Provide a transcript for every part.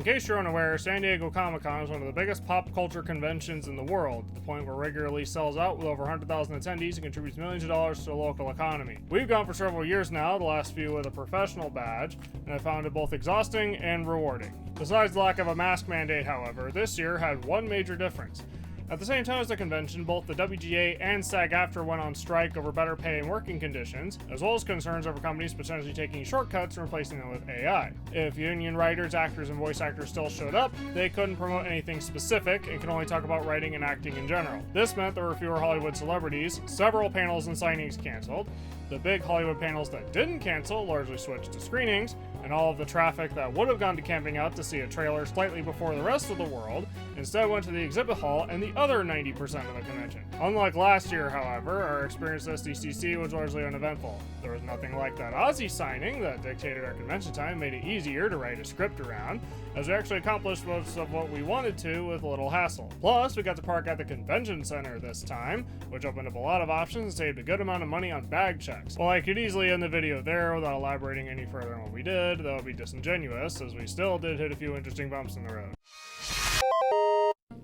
case you're unaware, San Diego Comic-Con is one of the biggest pop culture conventions in the world, to the point where it regularly sells out with over 100,000 attendees and contributes millions of dollars to the local economy. We've gone for several years now, the last few with a professional badge, and I found it both exhausting and rewarding. Besides the lack of a mask mandate, however, this year had one major difference. At the same time as the convention, both the WGA and SAG-AFTRA went on strike over better pay and working conditions, as well as concerns over companies potentially taking shortcuts and replacing them with AI. If union writers, actors, and voice actors still showed up, they couldn't promote anything specific and could only talk about writing and acting in general. This meant there were fewer Hollywood celebrities, several panels and signings canceled, the big Hollywood panels that didn't cancel largely switched to screenings, and all of the traffic that would have gone to Camping Out to see a trailer slightly before the rest of the world instead went to the exhibit hall and the other 90% of the convention. Unlike last year, however, our experience at Sdcc was largely uneventful. There was nothing like that Aussie signing that dictated our convention time, made it easier to write a script around, as we actually accomplished most of what we wanted to with little hassle. Plus, we got to park at the convention center this time, which opened up a lot of options and saved a good amount of money on bag checks. Well, I could easily end the video there without elaborating any further on what we did. That would be disingenuous, as we still did hit a few interesting bumps in the road.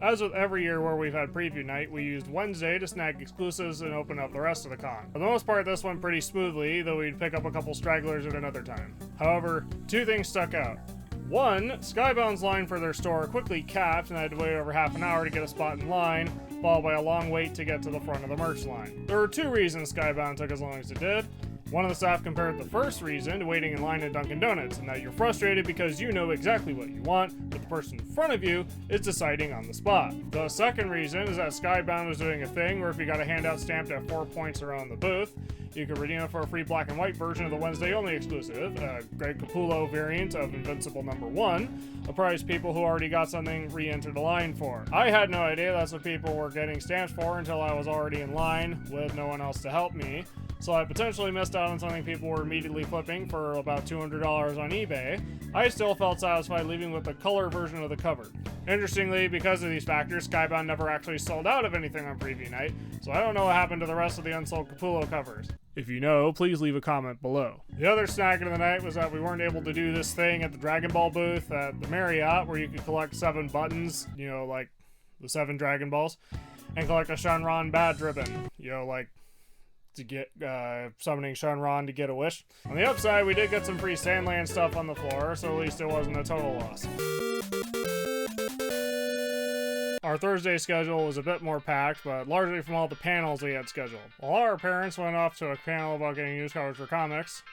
As with every year where we've had preview night, we used Wednesday to snag exclusives and open up the rest of the con. For the most part, this went pretty smoothly, though we'd pick up a couple stragglers at another time. However, two things stuck out. One, Skybound's line for their store quickly capped, and I had to wait over half an hour to get a spot in line, followed by a long wait to get to the front of the merch line. There were two reasons Skybound took as long as it did. One of the staff compared the first reason to waiting in line at Dunkin' Donuts, and that you're frustrated because you know exactly what you want, but the person in front of you is deciding on the spot. The second reason is that Skybound was doing a thing where if you got a handout stamped at 4 points around the booth, you could redeem it for a free black and white version of the Wednesday only exclusive, a Greg Capullo variant of Invincible #1, a prize people who already got something re-entered the line for. I had no idea that's what people were getting stamps for until I was already in line with no one else to help me, so I potentially missed out on something people were immediately flipping for about $200 on eBay. I still felt satisfied leaving with the color version of the cover. Interestingly, because of these factors, Skybound never actually sold out of anything on preview night, so I don't know what happened to the rest of the unsold Capullo covers. If you know, please leave a comment below. The other snag of the night was that we weren't able to do this thing at the Dragon Ball booth at the Marriott where you could collect 7 buttons, you know, like the 7 Dragon Balls, and collect a Shenron badge ribbon, you know, like to get summoning Shenron to get a wish. On the upside, we did get some free Sandland stuff on the floor, so at least it wasn't a total loss. Our Thursday schedule was a bit more packed, but largely from all the panels we had scheduled. While our parents went off to a panel about getting news coverage for comics,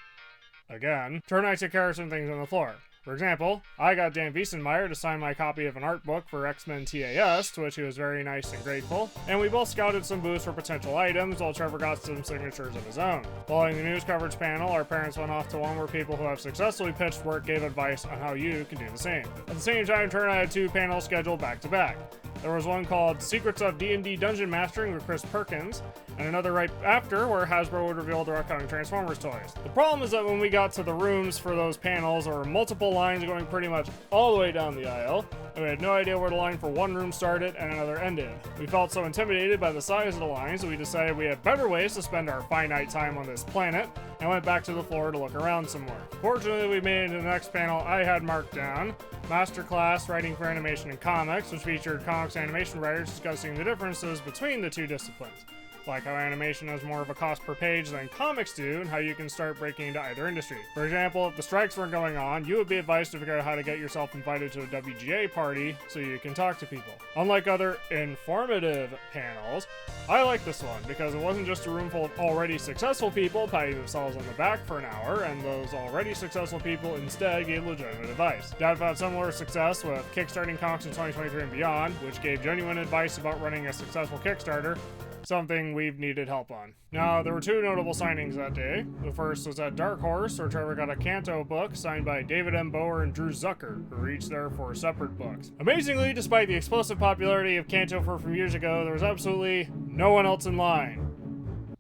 again, Turn I took care of some things on the floor. For example, I got Dan Wiesenmeyer to sign my copy of an art book for X-Men TAS, to which he was very nice and grateful, and we both scouted some booths for potential items, while Trevor got some signatures of his own. Following the news coverage panel, our parents went off to one where people who have successfully pitched work gave advice on how you can do the same. At the same time, Turn I had 2 panels scheduled back-to-back. There was one called Secrets of D&D Dungeon Mastering with Chris Perkins, and another right after where Hasbro would reveal their upcoming Transformers toys. The problem is that when we got to the rooms for those panels, there were multiple lines going pretty much all the way down the aisle, and we had no idea where the line for one room started and another ended. We felt so intimidated by the size of the lines that we decided we had better ways to spend our finite time on this planet, and went back to the floor to look around some more. Fortunately, we made it to the next panel I had marked down, Masterclass Writing for Animation and Comics, which featured comics and animation writers discussing the differences between the two disciplines, like how animation has more of a cost per page than comics do, and how you can start breaking into either industry. For example, if the strikes weren't going on, you would be advised to figure out how to get yourself invited to a WGA party so you can talk to people. Unlike other informative panels, I like this one because it wasn't just a room full of already successful people patting themselves on the back for an hour, and those already successful people instead gave legitimate advice. Dad found similar success with Kickstarting Comics in 2023 and beyond, which gave genuine advice about running a successful Kickstarter, something we've needed help on. Now, there were 2 notable signings that day. The first was at Dark Horse, where Trevor got a Kanto book signed by David M. Bower and Drew Zucker, who were each there for separate books. Amazingly, despite the explosive popularity of Kanto from years ago, there was absolutely no one else in line.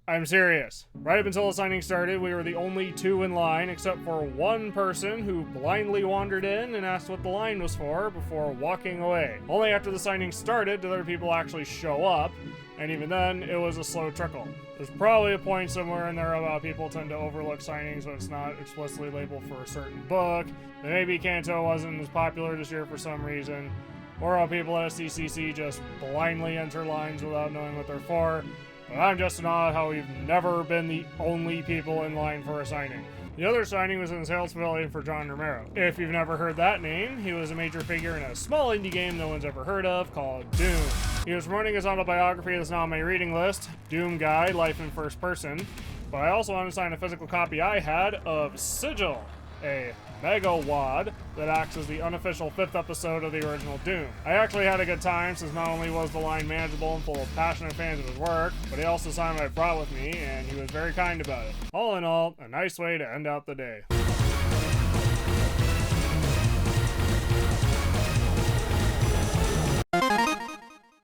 I'm serious. Right up until the signing started, we were the only 2 in line, except for one person who blindly wandered in and asked what the line was for before walking away. Only after the signing started did other people actually show up, and even then, it was a slow trickle. There's probably a point somewhere in there about people tend to overlook signings when it's not explicitly labeled for a certain book, that maybe Kanto wasn't as popular this year for some reason, or how people at Sdcc just blindly enter lines without knowing what they're for, but I'm just in awe how we've never been the only people in line for a signing. The other signing was in the sales pavilion for John Romero. If you've never heard that name, he was a major figure in a small indie game no one's ever heard of called Doom. He was promoting his autobiography that's now on my reading list, Doom Guide, Life in First Person, but I also wanted to sign a physical copy I had of Sigil, a mega wad that acts as the unofficial 5th episode of the original Doom. I actually had a good time since not only was the line manageable and full of passionate fans of his work, but he also signed what I brought with me, and he was very kind about it. All in all, a nice way to end out the day.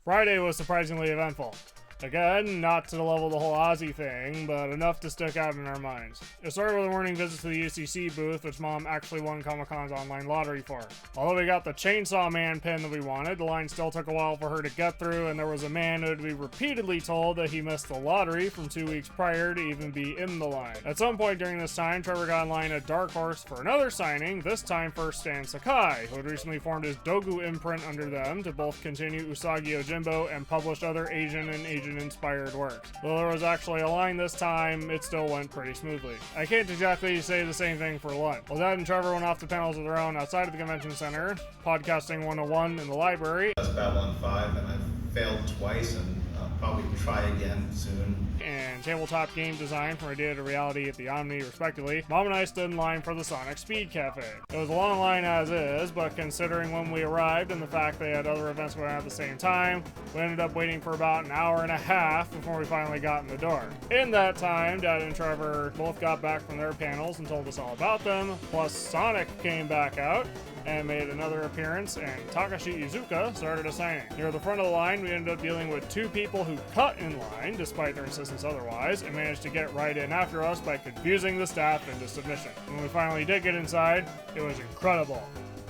Friday was surprisingly eventful. Again, not to the level of the whole Aussie thing, but enough to stick out in our minds. It started with a morning visit to the UCC booth, which Mom actually won Comic-Con's online lottery for. Although we got the Chainsaw Man pin that we wanted, the line still took a while for her to get through, and there was a man who would be repeatedly told that he missed the lottery from 2 weeks prior to even be in the line. At some point during this time, Trevor got in line at Dark Horse for another signing, this time for Stan Sakai, who had recently formed his Dogu imprint under them to both continue Usagi Yojimbo and publish other Asian and Asian-inspired works. Though there was actually a line this time, it still went pretty smoothly. I can't exactly say the same thing for lunch. Well, Dad and Trevor went off to panels of their own outside of the convention center, podcasting 101 in the library. That's Babylon 5, and I've failed twice, and I'll probably try again soon. And tabletop game design from Idea to Reality at the Omni, respectively. Mom and I stood in line for the Sonic Speed Cafe. It was a long line as is, but considering when we arrived and the fact they had other events going on at the same time, we ended up waiting for about an hour and a half before we finally got in the door. In that time, Dad and Trevor both got back from their panels and told us all about them, plus Sonic came back out and made another appearance, and Takashi Iizuka started a signing. Near the front of the line, we ended up dealing with 2 people who cut in line, despite their insistence otherwise, and managed to get right in after us by confusing the staff into submission. When we finally did get inside, it was incredible.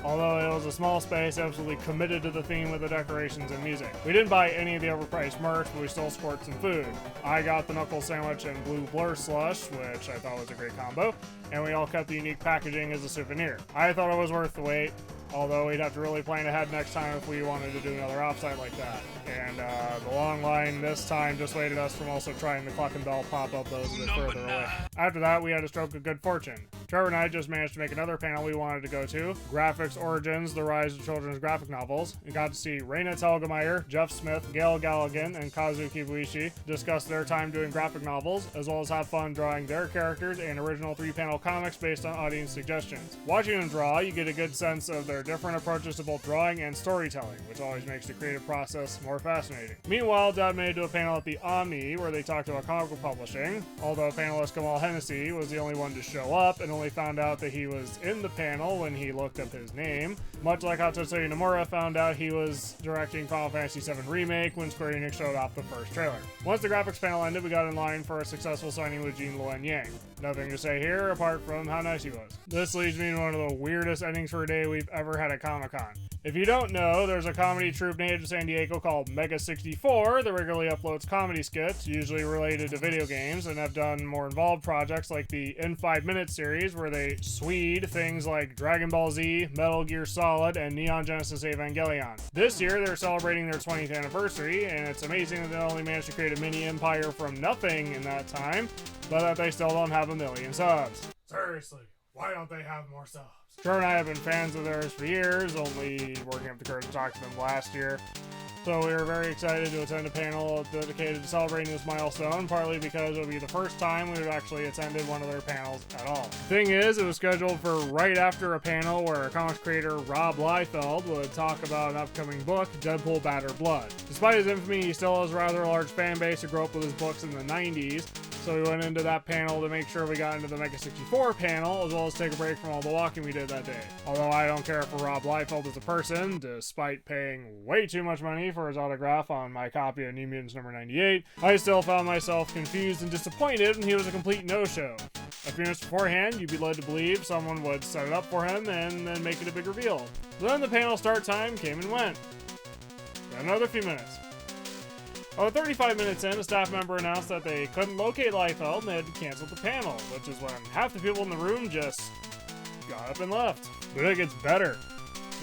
Although it was a small space, absolutely committed to the theme with the decorations and music. We didn't buy any of the overpriced merch, but we still scored some food. I got the knuckle sandwich and blue blur slush, which I thought was a great combo, and we all kept the unique packaging as a souvenir. I thought it was worth the wait, although we'd have to really plan ahead next time if we wanted to do another offsite like that. And the long line this time dissuaded us from also trying the Cluck and Bell pop-up that was a bit further away. After that, we had a stroke of good fortune. Trevor and I just managed to make another panel we wanted to go to, Graphics Origins, The Rise of Children's Graphic Novels. We got to see Raina Telgemeier, Jeff Smith, Gail Galligan, and Kazu Kibuishi discuss their time doing graphic novels, as well as have fun drawing their characters and original 3-panel comics based on audience suggestions. Watching them draw, you get a good sense of their different approaches to both drawing and storytelling, which always makes the creative process more fascinating. Meanwhile, Dad made it to a panel at the Omni where they talked about comic book publishing, although panelist Kamal Hennessy was the only one to show up and only found out that he was in the panel when he looked up his name, much like how Tetsuya Nomura found out he was directing Final Fantasy VII Remake when Square Enix showed off the first trailer. Once the graphics panel ended, we got in line for a successful signing with Jean Luen Yang. Nothing to say here apart from how nice he was. This leads me to one of the weirdest endings for a day we've ever had at Comic-Con. If you don't know, there's a comedy troupe native to San Diego called Mega 64 that regularly uploads comedy skits, usually related to video games, and have done more involved projects like the In 5 Minutes series, where they swede things like Dragon Ball Z, Metal Gear Solid, and Neon Genesis Evangelion. This year, they're celebrating their 20th anniversary, and it's amazing that they not only managed to create a mini empire from nothing in that time, but that they still don't have 1 million subs. Seriously, why don't they have more subs? Trevor and I have been fans of theirs for years, only working up the courage to talk to them last year. So we were very excited to attend a panel dedicated to celebrating this milestone, partly because it would be the first time we had actually attended one of their panels at all. The thing is, it was scheduled for right after a panel where comics creator Rob Liefeld would talk about an upcoming book, Deadpool Batter Blood. Despite his infamy, he still has a rather large fan base who grew up with his books in the 90s, so we went into that panel to make sure we got into the Mega 64 panel, as well as take a break from all the walking we did that day. Although I don't care for Rob Liefeld as a person, despite paying way too much money for his autograph on my copy of New Mutants number 98, I still found myself confused and disappointed when he was a complete no-show. A few minutes beforehand, you'd be led to believe someone would set it up for him and then make it a big reveal. Then the panel start time came and went. Then another few minutes. About 35 minutes in, a staff member announced that they couldn't locate Liefeld and they had to cancel the panel, which is when half the people in the room just got up and left. But it gets better.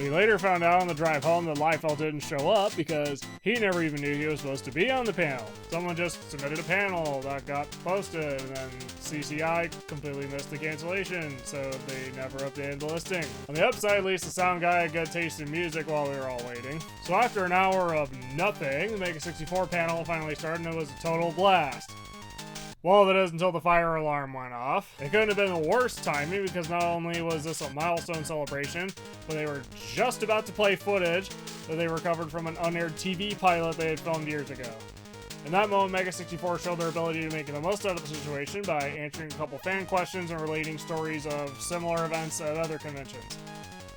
We later found out on the drive home that Liefeld didn't show up because he never even knew he was supposed to be on the panel. Someone just submitted a panel that got posted, and then CCI completely missed the cancellation, so they never updated the listing. On the upside, at least the sound guy had good taste in music while we were all waiting. So after an hour of nothing, the Mega 64 panel finally started, and it was a total blast. Well, that is until the fire alarm went off. It couldn't have been the worst timing because not only was this a milestone celebration, but they were just about to play footage that they recovered from an unaired TV pilot they had filmed years ago. In that moment, Mega 64 showed their ability to make the most out of the situation by answering a couple fan questions and relating stories of similar events at other conventions.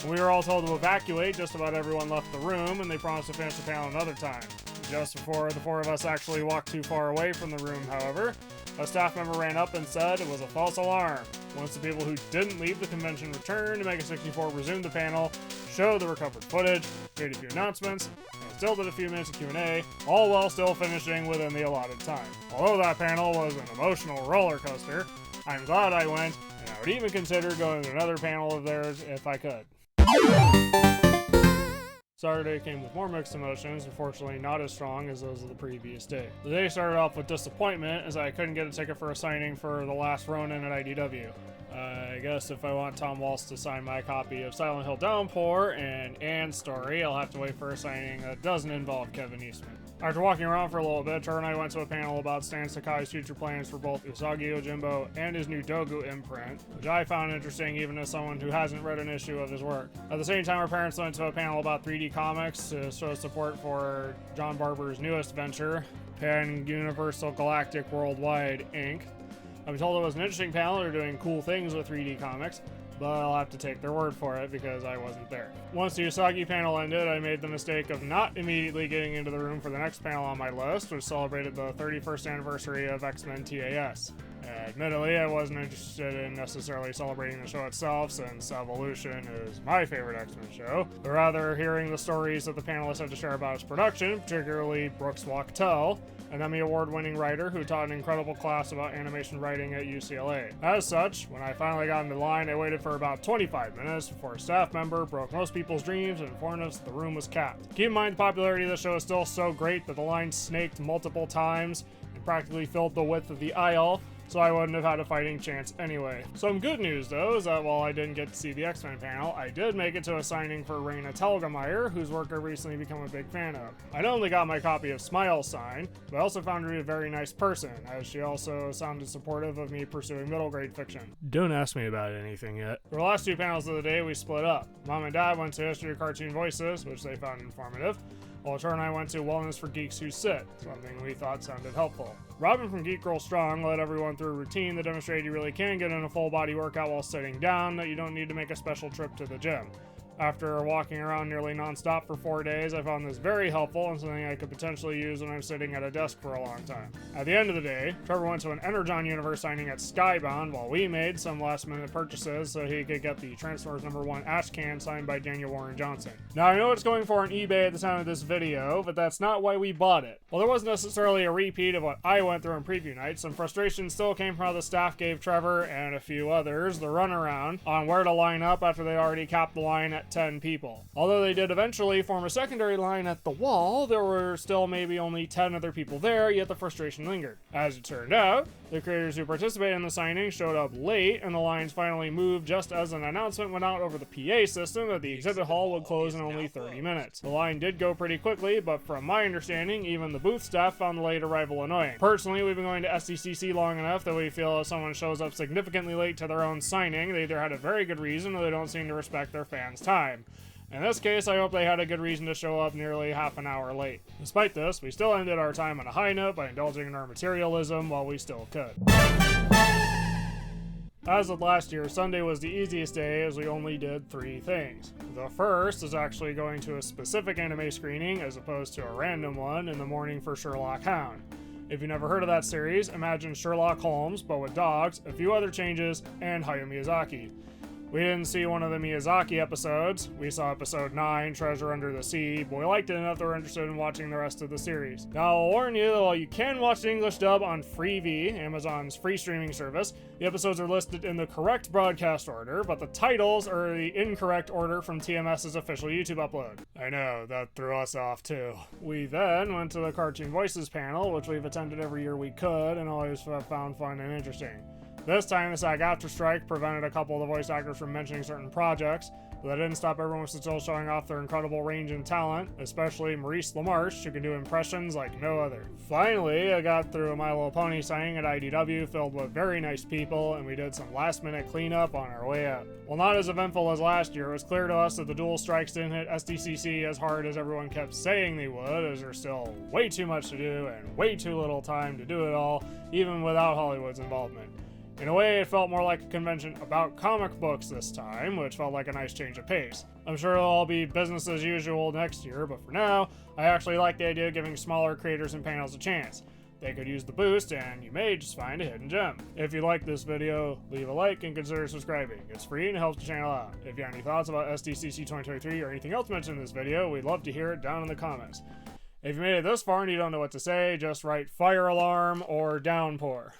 When we were all told to evacuate, just about everyone left the room, and they promised to finish the panel another time. Just before the four of us actually walked too far away from the room, however, a staff member ran up and said it was a false alarm. Once the people who didn't leave the convention returned, Mega 64 resumed the panel, showed the recovered footage, made a few announcements, and still did a few minutes of Q&A, all while still finishing within the allotted time. Although that panel was an emotional roller coaster, I'm glad I went, and I would even consider going to another panel of theirs if I could. Saturday came with more mixed emotions, unfortunately not as strong as those of the previous day. The day started off with disappointment as I couldn't get a ticket for a signing for The Last Ronin at IDW. I guess if I want Tom Waltz to sign my copy of Silent Hill Downpour and Anne's Story, I'll have to wait for a signing that doesn't involve Kevin Eastman. After walking around for a little bit, Trevor and I went to a panel about Stan Sakai's future plans for both Usagi Yojimbo and his new Dogu imprint, which I found interesting even as someone who hasn't read an issue of his work. At the same time, our parents went to a panel about 3D comics to show support for John Barber's newest venture, Pan Universal Galactic Worldwide, Inc. I'm told it was an interesting panel. They're doing cool things with 3D comics, but I'll have to take their word for it because I wasn't there. Once the Usagi panel ended, I made the mistake of not immediately getting into the room for the next panel on my list, which celebrated the 31st anniversary of X-Men TAS. Admittedly, I wasn't interested in necessarily celebrating the show itself, since Evolution is my favorite X-Men show, but rather hearing the stories that the panelists had to share about its production, particularly Brooks Wachtel, an Emmy Award-winning writer who taught an incredible class about animation writing at UCLA. As such, when I finally got into line, I waited for about 25 minutes before a staff member broke most people's dreams and informed us that the room was capped. Keep in mind, the popularity of the show is still so great that the line snaked multiple times and practically filled the width of the aisle, so I wouldn't have had a fighting chance anyway. Some good news though is that while I didn't get to see the X-Men panel, I did make it to a signing for Raina Telgemeier, whose work I've recently become a big fan of. I not only got my copy of Smile signed, but I also found her to be a very nice person, as she also sounded supportive of me pursuing middle grade fiction. Don't ask me about anything yet. For the last two panels of the day, we split up. Mom and Dad went to History of Cartoon Voices, which they found informative, while Trevor and I went to Wellness for Geeks Who Sit, something we thought sounded helpful. Robin from Geek Girl Strong led everyone through a routine that demonstrated you really can get in a full body workout while sitting down, that you don't need to make a special trip to the gym. After walking around nearly non-stop for 4 days, I found this very helpful and something I could potentially use when I'm sitting at a desk for a long time. At the end of the day, Trevor went to an Energon Universe signing at Skybound while we made some last-minute purchases so he could get the Transformers #1 Ash Can signed by Daniel Warren Johnson. Now, I know it's going for on eBay at the time of this video, but that's not why we bought it. While there wasn't necessarily a repeat of what I went through on preview night, some frustration still came from how the staff gave Trevor and a few others the runaround on where to line up after they already capped the line at 10 people. Although they did eventually form a secondary line at the wall, there were still maybe only 10 other people there, yet the frustration lingered. As it turned out, the creators who participated in the signing showed up late, and the lines finally moved just as an announcement went out over the PA system that the exhibit hall would close in only 30 minutes. The line did go pretty quickly, but from my understanding, even the booth staff found the late arrival annoying. Personally, we've been going to Sdcc long enough that we feel if someone shows up significantly late to their own signing, they either had a very good reason or they don't seem to respect their fans' time. In this case, I hope they had a good reason to show up nearly half an hour late. Despite this, we still ended our time on a high note by indulging in our materialism while we still could. As of last year, Sunday was the easiest day as we only did 3 things. The first is actually going to a specific anime screening as opposed to a random one in the morning for Sherlock Hound. If you've never heard of that series, imagine Sherlock Holmes, but with dogs, a few other changes, and Hayao Miyazaki. We didn't see one of the Miyazaki episodes. We saw episode 9, Treasure Under the Sea, but we liked it enough that we're interested in watching the rest of the series. Now, I'll warn you that while you can watch the English dub on Freevee, Amazon's free streaming service, the episodes are listed in the correct broadcast order, but the titles are the incorrect order from TMS's official YouTube upload. I know, that threw us off too. We then went to the Cartoon Voices panel, which we've attended every year we could, and always found fun and interesting. This time, the SAG-AFTRA strike prevented a couple of the voice actors from mentioning certain projects, but that didn't stop everyone from still showing off their incredible range and talent, especially Maurice LaMarche, who can do impressions like no other. Finally, I got through a My Little Pony signing at IDW filled with very nice people, and we did some last-minute cleanup on our way out. While not as eventful as last year, it was clear to us that the dual strikes didn't hit Sdcc as hard as everyone kept saying they would, as there's still way too much to do and way too little time to do it all, even without Hollywood's involvement. In a way, it felt more like a convention about comic books this time, which felt like a nice change of pace. I'm sure it'll all be business as usual next year, but for now, I actually like the idea of giving smaller creators and panels a chance. They could use the boost, and you may just find a hidden gem. If you like this video, leave a like and consider subscribing. It's free and helps the channel out. If you have any thoughts about Sdcc 2023 or anything else mentioned in this video, we'd love to hear it down in the comments. If you made it this far and you don't know what to say, just write fire alarm or downpour.